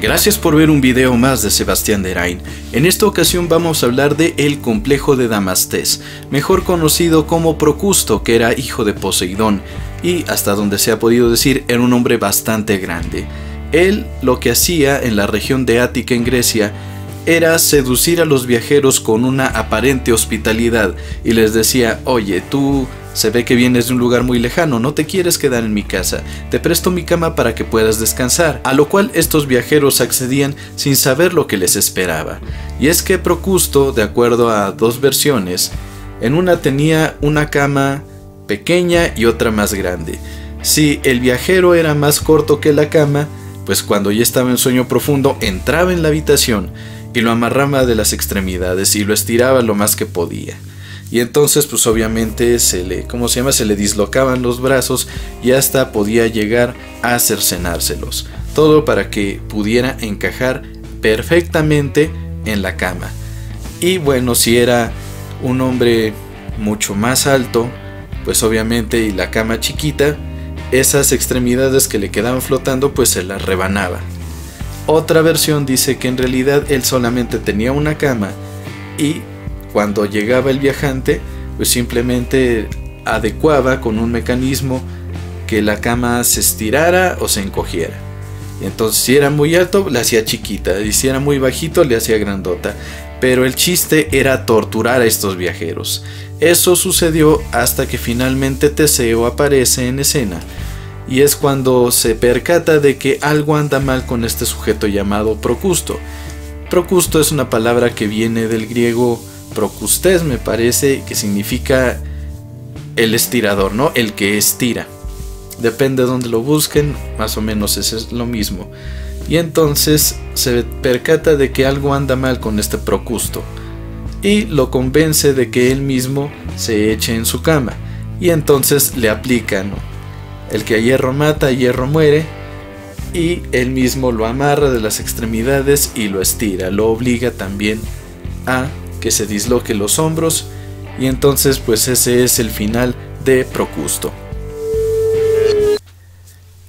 Gracias por ver un video más de Sebastián Derain. En esta ocasión vamos a hablar de el complejo de Damastés, mejor conocido como Procusto, que era hijo de Poseidón y, hasta donde se ha podido decir, era un hombre bastante grande. Él lo que hacía en la región de Ática en Grecia era seducir a los viajeros con una aparente hospitalidad y les decía: oye, tú se ve que vienes de un lugar muy lejano, no te quieres quedar en mi casa, te presto mi cama para que puedas descansar, a lo cual estos viajeros accedían sin saber lo que les esperaba. Y es que Procusto, de acuerdo a dos versiones, en una tenía una cama pequeña y otra más grande. Si el viajero era más corto que la cama, pues cuando ya estaba en sueño profundo entraba en la habitación y lo amarraba de las extremidades y lo estiraba lo más que podía. Y entonces pues obviamente se le dislocaban los brazos y hasta podía llegar a cercenárselos. Todo para que pudiera encajar perfectamente en la cama. Y bueno, si era un hombre mucho más alto, pues obviamente, y la cama chiquita, esas extremidades que le quedaban flotando pues se las rebanaba. Otra versión dice que en realidad él solamente tenía una cama y cuando llegaba el viajante, pues simplemente adecuaba con un mecanismo que la cama se estirara o se encogiera. Y entonces si era muy alto, la hacía chiquita, y si era muy bajito, le hacía grandota. Pero el chiste era torturar a estos viajeros. Eso sucedió hasta que finalmente Teseo aparece en escena. Y es cuando se percata de que algo anda mal con este sujeto llamado Procusto. Procusto es una palabra que viene del griego Procustes, me parece, que significa el estirador, ¿no? El que estira. Depende de dónde lo busquen, más o menos es lo mismo. Y entonces se percata de que algo anda mal con este Procusto y lo convence de que él mismo se eche en su cama. Y entonces le aplica, ¿no? El que a hierro mata, a hierro muere. Y él mismo lo amarra de las extremidades y lo estira. Lo obliga también a que se disloque los hombros, y entonces pues ese es el final de Procusto.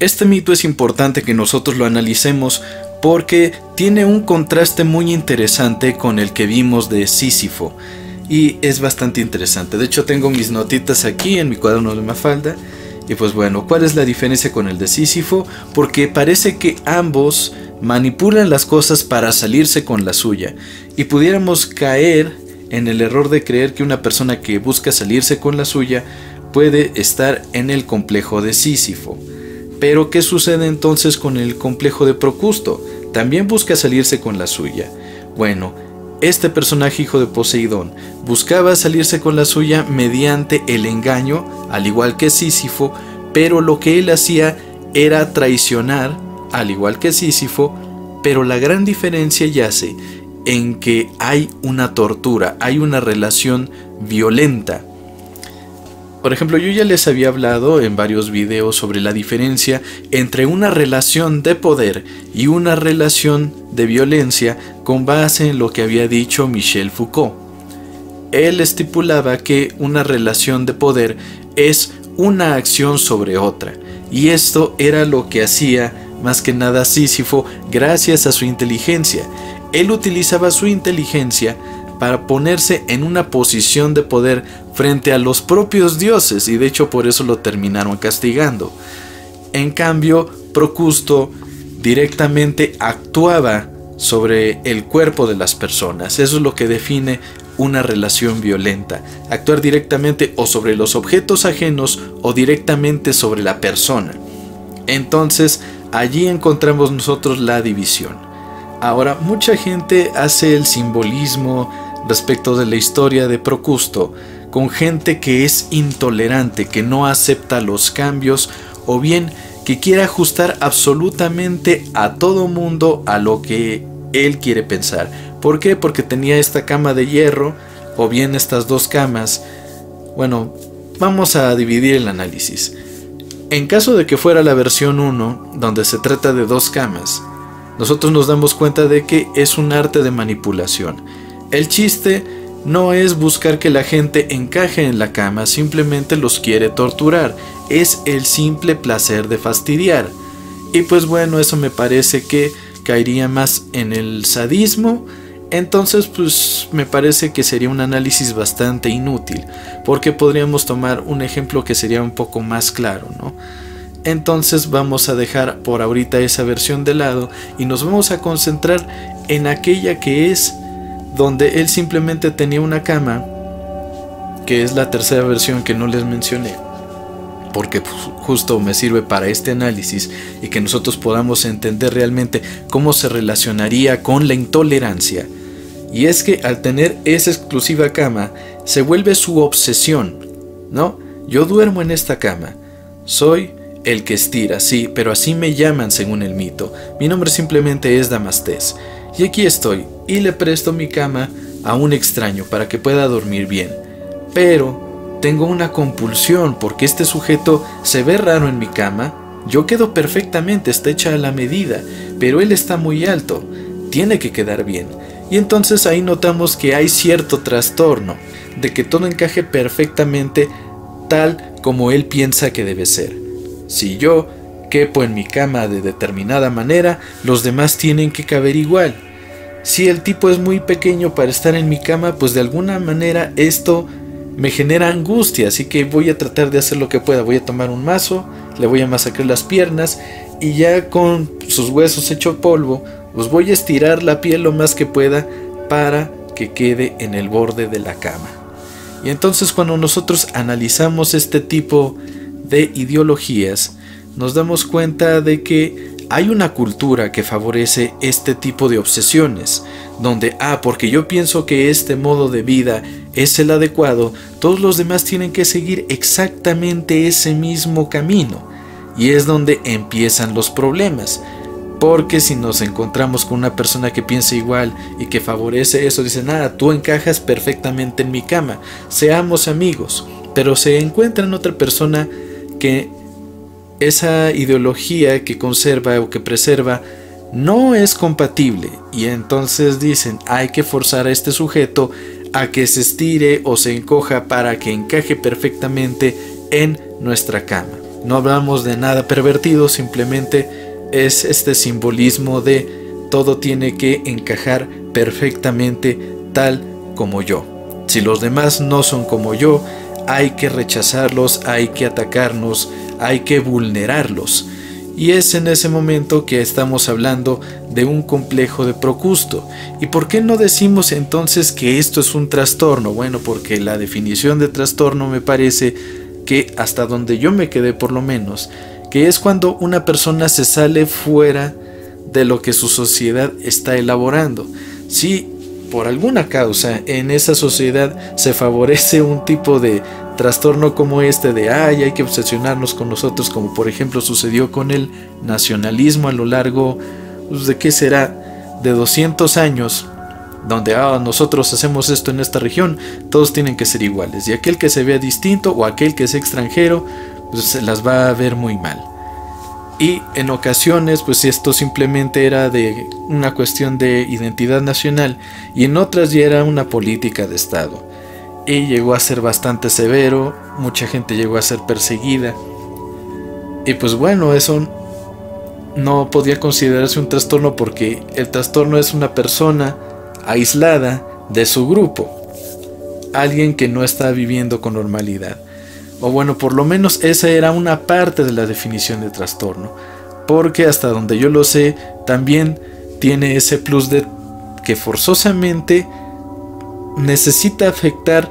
Este mito es importante que nosotros lo analicemos porque tiene un contraste muy interesante con el que vimos de Sísifo, y es bastante interesante. De hecho tengo mis notitas aquí en mi cuaderno de Mafalda. Y pues bueno, ¿cuál es la diferencia con el de Sísifo? Porque parece que ambos manipulan las cosas para salirse con la suya. Y pudiéramos caer en el error de creer que una persona que busca salirse con la suya puede estar en el complejo de Sísifo. Pero ¿qué sucede entonces con el complejo de Procusto? También busca salirse con la suya. Bueno, este personaje, hijo de Poseidón, buscaba salirse con la suya mediante el engaño, al igual que Sísifo, pero lo que él hacía era traicionar, al igual que Sísifo, pero la gran diferencia yace en que hay una tortura, hay una relación violenta. Por ejemplo, yo ya les había hablado en varios videos sobre la diferencia entre una relación de poder y una relación de violencia con base en lo que había dicho Michel Foucault. Él estipulaba que una relación de poder es una acción sobre otra, y esto era lo que hacía más que nada Sísifo gracias a su inteligencia. Él utilizaba su inteligencia para ponerse en una posición de poder frente a los propios dioses, y de hecho por eso lo terminaron castigando. En cambio, Procusto directamente actuaba sobre el cuerpo de las personas. Eso es lo que define una relación violenta: actuar directamente o sobre los objetos ajenos o directamente sobre la persona. Entonces allí encontramos nosotros la división. Ahora, mucha gente hace el simbolismo respecto de la historia de Procusto con gente que es intolerante, que no acepta los cambios, o bien que quiere ajustar absolutamente a todo mundo a lo que él quiere pensar. ¿Por qué? Porque tenía esta cama de hierro, o bien estas dos camas. Bueno, vamos a dividir el análisis. En caso de que fuera la versión 1, donde se trata de dos camas, nosotros nos damos cuenta de que es un arte de manipulación. El chiste no es buscar que la gente encaje en la cama, simplemente los quiere torturar. Es el simple placer de fastidiar. Y pues bueno, eso me parece que caería más en el sadismo. Entonces pues me parece que sería un análisis bastante inútil, porque podríamos tomar un ejemplo que sería un poco más claro, ¿no? Entonces vamos a dejar por ahorita esa versión de lado y nos vamos a concentrar en aquella que es donde él simplemente tenía una cama, que es la tercera versión que no les mencioné, porque pues, justo me sirve para este análisis y que nosotros podamos entender realmente cómo se relacionaría con la intolerancia. Y es que al tener esa exclusiva cama se vuelve su obsesión, ¿no? Yo duermo en esta cama, soy el que estira, sí, pero así me llaman según el mito. Mi nombre simplemente es Damastés. Y aquí estoy, y le presto mi cama a un extraño para que pueda dormir bien. Pero tengo una compulsión porque este sujeto se ve raro en mi cama. Yo quedo perfectamente, está hecha a la medida, pero él está muy alto, tiene que quedar bien. Y entonces ahí notamos que hay cierto trastorno, de que todo encaje perfectamente tal como él piensa que debe ser. Si yo quepo en mi cama de determinada manera, los demás tienen que caber igual. Si el tipo es muy pequeño para estar en mi cama, pues de alguna manera esto me genera angustia, así que voy a tratar de hacer lo que pueda. Voy a tomar un mazo, le voy a masacrar las piernas y ya con sus huesos hechos polvo, pues voy a estirar la piel lo más que pueda para que quede en el borde de la cama. Y entonces cuando nosotros analizamos este tipo de ideologías, nos damos cuenta de que hay una cultura que favorece este tipo de obsesiones, donde, porque yo pienso que este modo de vida es el adecuado, todos los demás tienen que seguir exactamente ese mismo camino. Y es donde empiezan los problemas. Porque si nos encontramos con una persona que piensa igual y que favorece eso, dice, nada, tú encajas perfectamente en mi cama, seamos amigos. Pero se encuentra en otra persona que esa ideología que conserva o que preserva no es compatible. Y entonces dicen, hay que forzar a este sujeto a que se estire o se encoja para que encaje perfectamente en nuestra cama. No hablamos de nada pervertido, simplemente es este simbolismo de todo tiene que encajar perfectamente tal como yo. Si los demás no son como yo, hay que rechazarlos, hay que atacarnos, hay que vulnerarlos. Y es en ese momento que estamos hablando de un complejo de Procusto. ¿Y por qué no decimos entonces que esto es un trastorno? Bueno, porque la definición de trastorno me parece que hasta donde yo me quedé por lo menos, que es cuando una persona se sale fuera de lo que su sociedad está elaborando. Si por alguna causa en esa sociedad se favorece un tipo de trastorno como este de hay que obsesionarnos con nosotros, como por ejemplo sucedió con el nacionalismo a lo largo, pues, ¿de qué será? De 200 años, donde nosotros hacemos esto en esta región, todos tienen que ser iguales, y aquel que se vea distinto o aquel que es extranjero, pues se las va a ver muy mal. Y en ocasiones pues esto simplemente era de una cuestión de identidad nacional, y en otras ya era una política de Estado, y llegó a ser bastante severo, mucha gente llegó a ser perseguida, y pues bueno, eso no podía considerarse un trastorno, porque el trastorno es una persona aislada de su grupo, alguien que no está viviendo con normalidad. O bueno, por lo menos esa era una parte de la definición de trastorno, porque hasta donde yo lo sé, también tiene ese plus de que forzosamente necesita afectar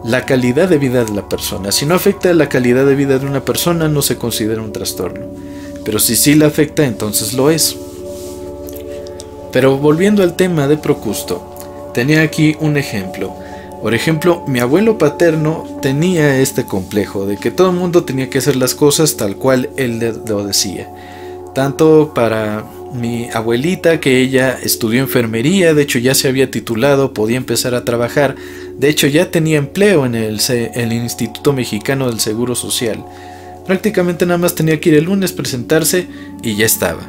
la calidad de vida de la persona. Si no afecta la calidad de vida de una persona, no se considera un trastorno, pero si sí la afecta, entonces lo es. Pero volviendo al tema de Procusto, tenía aquí un ejemplo. Por ejemplo, mi abuelo paterno tenía este complejo de que todo el mundo tenía que hacer las cosas tal cual él lo decía. Tanto para mi abuelita, que ella estudió enfermería, de hecho ya se había titulado, podía empezar a trabajar, de hecho ya tenía empleo en el Instituto Mexicano del Seguro Social. Prácticamente nada más tenía que ir el lunes, presentarse y ya estaba.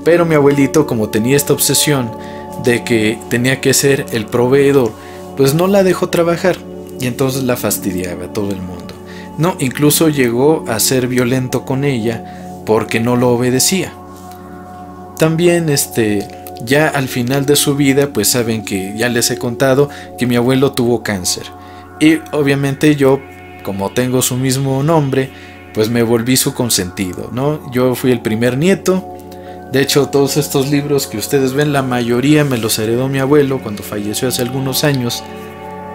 Pero mi abuelito, como tenía esta obsesión de que tenía que ser el proveedor, pues no la dejó trabajar, y entonces la fastidiaba a todo el mundo. No, incluso llegó a ser violento con ella porque no lo obedecía. también ya al final de su vida, pues saben que ya les he contado que mi abuelo tuvo cáncer. Y obviamente yo, como tengo su mismo nombre, pues me volví su consentido, ¿no? Yo fui el primer nieto. De hecho, todos estos libros que ustedes ven, la mayoría me los heredó mi abuelo cuando falleció hace algunos años.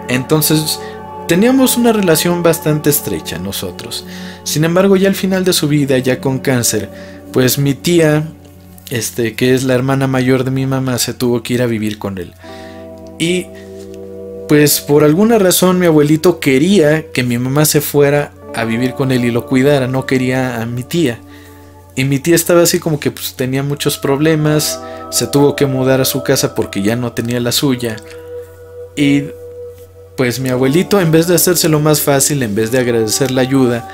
Entonces, teníamos una relación bastante estrecha nosotros. Sin embargo, ya al final de su vida, ya con cáncer, pues mi tía, que es la hermana mayor de mi mamá, se tuvo que ir a vivir con él. Y pues por alguna razón mi abuelito quería que mi mamá se fuera a vivir con él y lo cuidara, no quería a mi tía. Y mi tía estaba así como que pues tenía muchos problemas, se tuvo que mudar a su casa porque ya no tenía la suya. Y pues mi abuelito, en vez de hacérselo más fácil, en vez de agradecer la ayuda,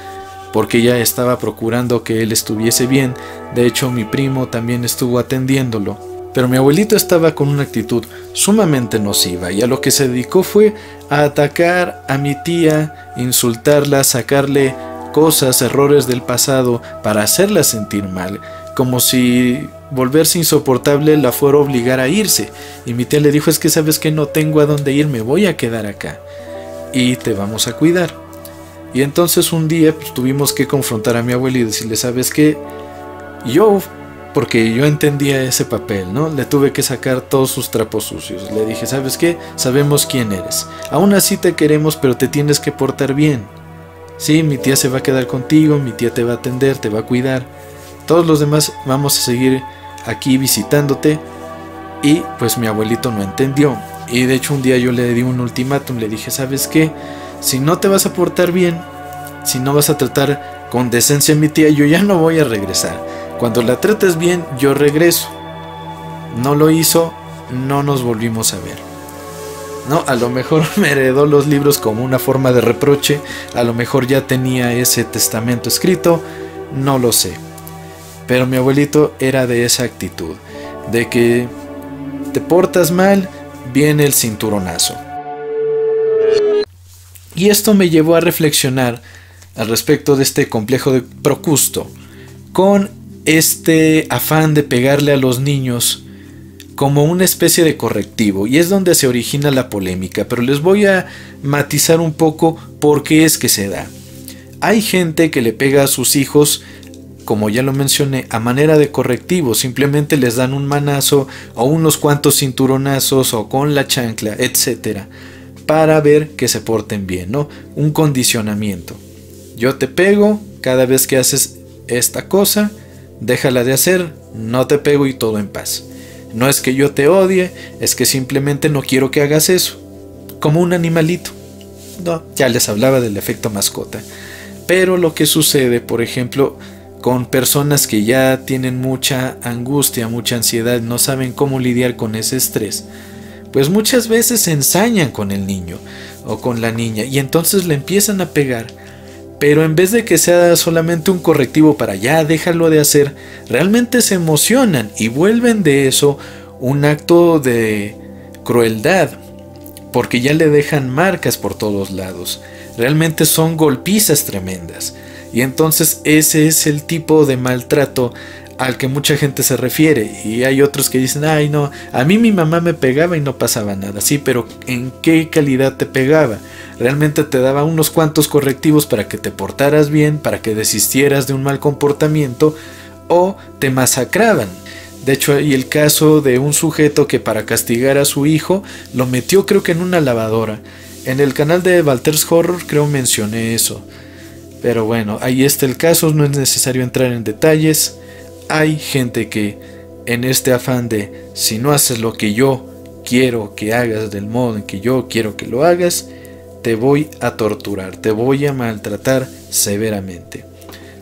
porque ella estaba procurando que él estuviese bien, de hecho mi primo también estuvo atendiéndolo, pero mi abuelito estaba con una actitud sumamente nociva y a lo que se dedicó fue a atacar a mi tía, insultarla, sacarle cosas, errores del pasado para hacerla sentir mal, como si volverse insoportable la fuera a obligar a irse. Y mi tía le dijo: es que sabes que no tengo a dónde ir, me voy a quedar acá y te vamos a cuidar. Y entonces un día pues, tuvimos que confrontar a mi abuelo y decirle: sabes que yo, porque yo entendía ese papel, ¿no? Le tuve que sacar todos sus trapos sucios. Le dije: sabes qué, sabemos quién eres, aún así te queremos, pero te tienes que portar bien. Sí, mi tía se va a quedar contigo, mi tía te va a atender, te va a cuidar. Todos los demás vamos a seguir aquí visitándote. Y pues mi abuelito no entendió. Y de hecho un día yo le di un ultimátum, le dije: ¿sabes qué? Si no te vas a portar bien, si no vas a tratar con decencia a mi tía, yo ya no voy a regresar. Cuando la trates bien, yo regreso. No lo hizo, no nos volvimos a ver. No, a lo mejor me heredó los libros como una forma de reproche, a lo mejor ya tenía ese testamento escrito, no lo sé. Pero mi abuelito era de esa actitud, de que te portas mal, viene el cinturonazo. Y esto me llevó a reflexionar al respecto de este complejo de Procusto, con este afán de pegarle a los niños como una especie de correctivo, y es donde se origina la polémica, pero les voy a matizar un poco por qué es que se da. Hay gente que le pega a sus hijos, como ya lo mencioné, a manera de correctivo, simplemente les dan un manazo o unos cuantos cinturonazos o con la chancla, etcétera, para ver que se porten bien, ¿no? Un condicionamiento. Yo te pego cada vez que haces esta cosa, déjala de hacer, no te pego y todo en paz. No es que yo te odie, es que simplemente no quiero que hagas eso. Como un animalito. No, ya les hablaba del efecto mascota. Pero lo que sucede, por ejemplo, con personas que ya tienen mucha angustia, mucha ansiedad, no saben cómo lidiar con ese estrés, pues muchas veces se ensañan con el niño o con la niña y entonces le empiezan a pegar. Pero en vez de que sea solamente un correctivo para ya déjalo de hacer, realmente se emocionan y vuelven de eso un acto de crueldad, porque ya le dejan marcas por todos lados. Realmente son golpizas tremendas. Y entonces ese es el tipo de maltrato al que mucha gente se refiere. Y hay otros que dicen: ay no, a mí mi mamá me pegaba y no pasaba nada. Sí, pero ¿en qué calidad te pegaba? Realmente te daba unos cuantos correctivos para que te portaras bien, para que desistieras de un mal comportamiento, o te masacraban. De hecho hay el caso de un sujeto que para castigar a su hijo lo metió, creo que en una lavadora. En el canal de Walter's Horror creo mencioné eso. Pero bueno, ahí está el caso, no es necesario entrar en detalles. Hay gente que en este afán de si no haces lo que yo quiero que hagas del modo en que yo quiero que lo hagas, te voy a torturar, te voy a maltratar severamente.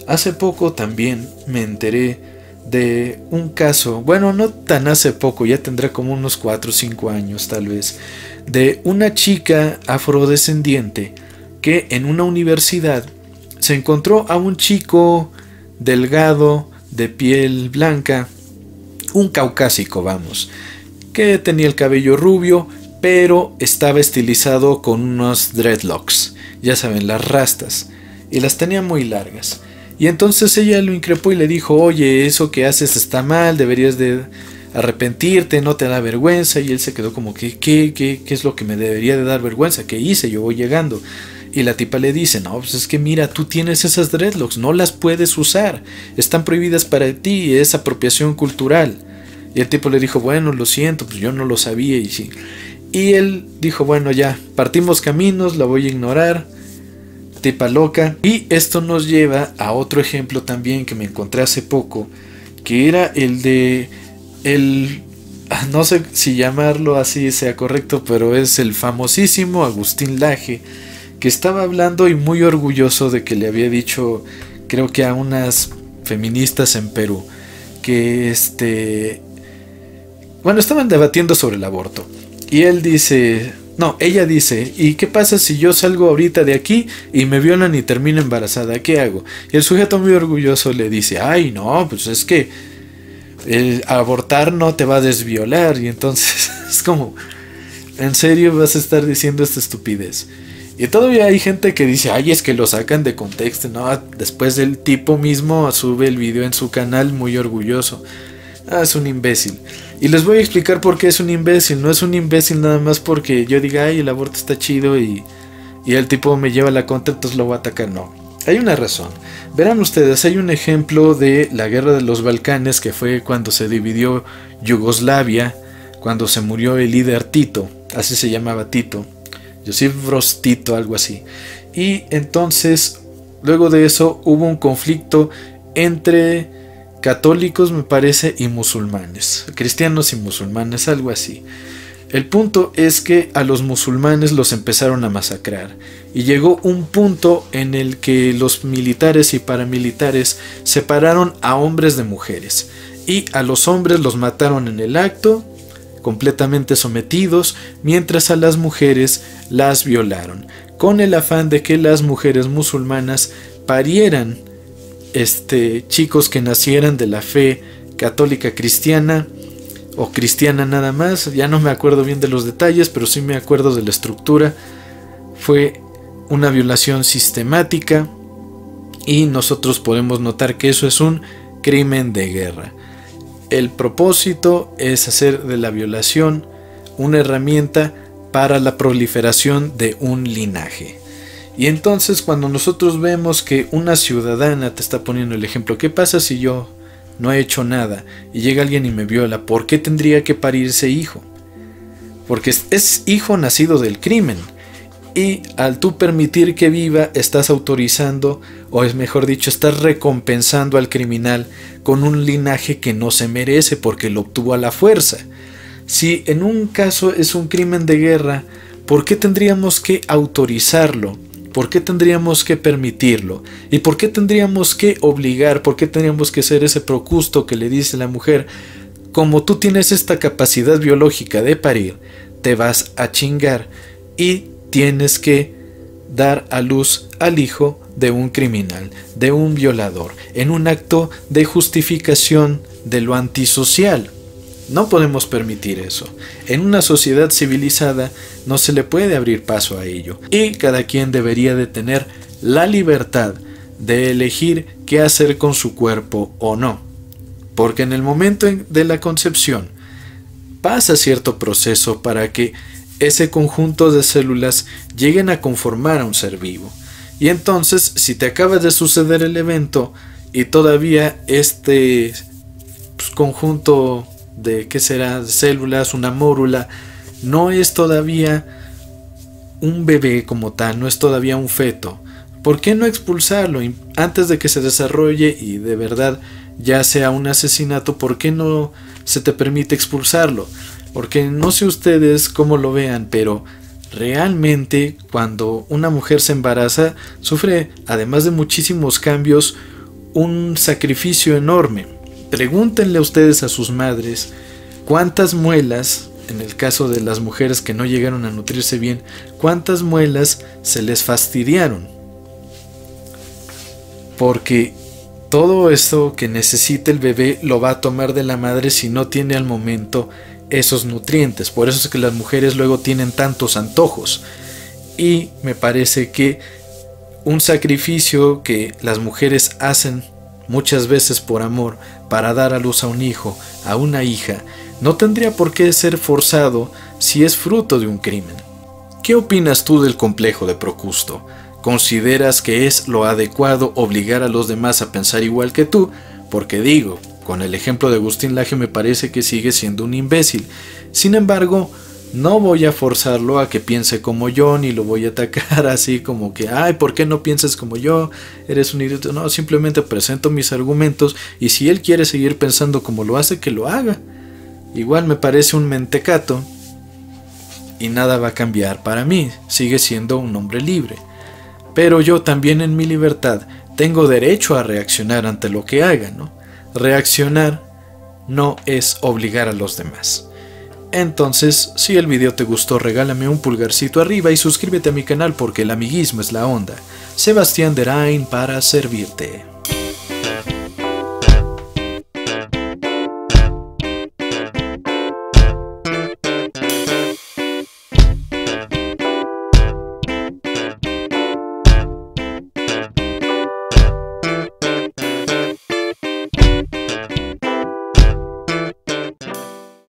Hace poco también me enteré de un caso, bueno, no tan hace poco, ya tendrá como unos 4 o 5 años tal vez, de una chica afrodescendiente que en una universidad se encontró a un chico delgado, de piel blanca, un caucásico, vamos, que tenía el cabello rubio, pero estaba estilizado con unos dreadlocks, ya saben, las rastas, y las tenía muy largas. Y entonces ella lo increpó y le dijo, oye, eso que haces está mal, deberías de arrepentirte, no te da vergüenza. Y él se quedó como que, ¿qué es lo que me debería de dar vergüenza? ¿Qué hice? Yo voy llegando. Y la tipa le dice, no, pues es que mira, tú tienes esas dreadlocks, no las puedes usar, están prohibidas para ti, es apropiación cultural. Y el tipo le dijo, bueno, lo siento, pues yo no lo sabía. Y sí. Y él dijo, bueno, ya, partimos caminos, la voy a ignorar, tipa loca. Y esto nos lleva a otro ejemplo también que me encontré hace poco, que era el de no sé si llamarlo así sea correcto, pero es el famosísimo Agustín Laje, que estaba hablando y muy orgulloso de que le había dicho, creo que a unas feministas en Perú, que bueno, estaban debatiendo sobre el aborto. Y él dice, no, ella dice, ¿y qué pasa si yo salgo ahorita de aquí y me violan y termino embarazada? ¿Qué hago? Y el sujeto muy orgulloso le dice, ay, no, pues es que el abortar no te va a desviolar. Y entonces es como, ¿en serio vas a estar diciendo esta estupidez? Y todavía hay gente que dice, ay, es que lo sacan de contexto, ¿no? Después el tipo mismo sube el video en su canal muy orgulloso. Ah, es un imbécil. Y les voy a explicar por qué es un imbécil. No es un imbécil nada más porque yo diga, ay, el aborto está chido y el tipo me lleva la contra, entonces lo voy a atacar. No, hay una razón. Verán ustedes, hay un ejemplo de la guerra de los Balcanes, que fue cuando se dividió Yugoslavia, cuando se murió el líder Tito, así se llamaba Tito, Josip Broz Tito, algo así. Y entonces, luego de eso, hubo un conflicto entre católicos, me parece, y musulmanes, cristianos y musulmanes, algo así. El punto es que a los musulmanes los empezaron a masacrar y llegó un punto en el que los militares y paramilitares separaron a hombres de mujeres y a los hombres los mataron en el acto, completamente sometidos, mientras a las mujeres las violaron, con el afán de que las mujeres musulmanas parieran chicos que nacieran de la fe católica cristiana o cristiana nada más. Ya no me acuerdo bien de los detalles, pero sí me acuerdo de la estructura. Fue una violación sistemática y nosotros podemos notar que eso es un crimen de guerra. El propósito es hacer de la violación una herramienta para la proliferación de un linaje. Y entonces cuando nosotros vemos que una ciudadana te está poniendo el ejemplo, ¿qué pasa si yo no he hecho nada y llega alguien y me viola? ¿Por qué tendría que parirse hijo? Porque es hijo nacido del crimen. Y al tú permitir que viva, estás autorizando, o es mejor dicho, estás recompensando al criminal con un linaje que no se merece porque lo obtuvo a la fuerza. Si en un caso es un crimen de guerra, ¿por qué tendríamos que autorizarlo? ¿Por qué tendríamos que permitirlo? ¿Y por qué tendríamos que obligar? ¿Por qué tendríamos que ser ese procusto que le dice la mujer? Como tú tienes esta capacidad biológica de parir, te vas a chingar y tienes que dar a luz al hijo de un criminal, de un violador, en un acto de justificación de lo antisocial. No podemos permitir eso. En una sociedad civilizada no se le puede abrir paso a ello. Y cada quien debería de tener la libertad de elegir qué hacer con su cuerpo o no. Porque en el momento de la concepción pasa cierto proceso para que ese conjunto de células lleguen a conformar a un ser vivo. Y entonces, si te acaba de suceder el evento y todavía este conjunto de, ¿qué será?, de células, una mórula, no es todavía un bebé como tal, no es todavía un feto, ¿por qué no expulsarlo antes de que se desarrolle y de verdad ya sea un asesinato? ¿Por qué no se te permite expulsarlo? Porque no sé ustedes cómo lo vean, pero realmente cuando una mujer se embaraza sufre, además de muchísimos cambios, un sacrificio enorme. Pregúntenle ustedes a sus madres cuántas muelas, en el caso de las mujeres que no llegaron a nutrirse bien, cuántas muelas se les fastidiaron. Porque todo esto que necesita el bebé lo va a tomar de la madre si no tiene al momento esos nutrientes. Por eso es que las mujeres luego tienen tantos antojos. Y me parece que un sacrificio que las mujeres hacen muchas veces por amor para dar a luz a un hijo, a una hija, no tendría por qué ser forzado si es fruto de un crimen. ¿Qué opinas tú del complejo de Procusto? ¿Consideras que es lo adecuado obligar a los demás a pensar igual que tú? Porque digo, con el ejemplo de Agustín Laje me parece que sigue siendo un imbécil. Sin embargo, no voy a forzarlo a que piense como yo, ni lo voy a atacar así como que, ay, ¿por qué no piensas como yo? Eres un idiota. No, simplemente presento mis argumentos y si él quiere seguir pensando como lo hace, que lo haga. Igual me parece un mentecato y nada va a cambiar para mí, sigue siendo un hombre libre. Pero yo también en mi libertad tengo derecho a reaccionar ante lo que haga, ¿no? Reaccionar no es obligar a los demás. Entonces, si el video te gustó, regálame un pulgarcito arriba y suscríbete a mi canal porque el amiguismo es la onda. Sebastián Derain para servirte.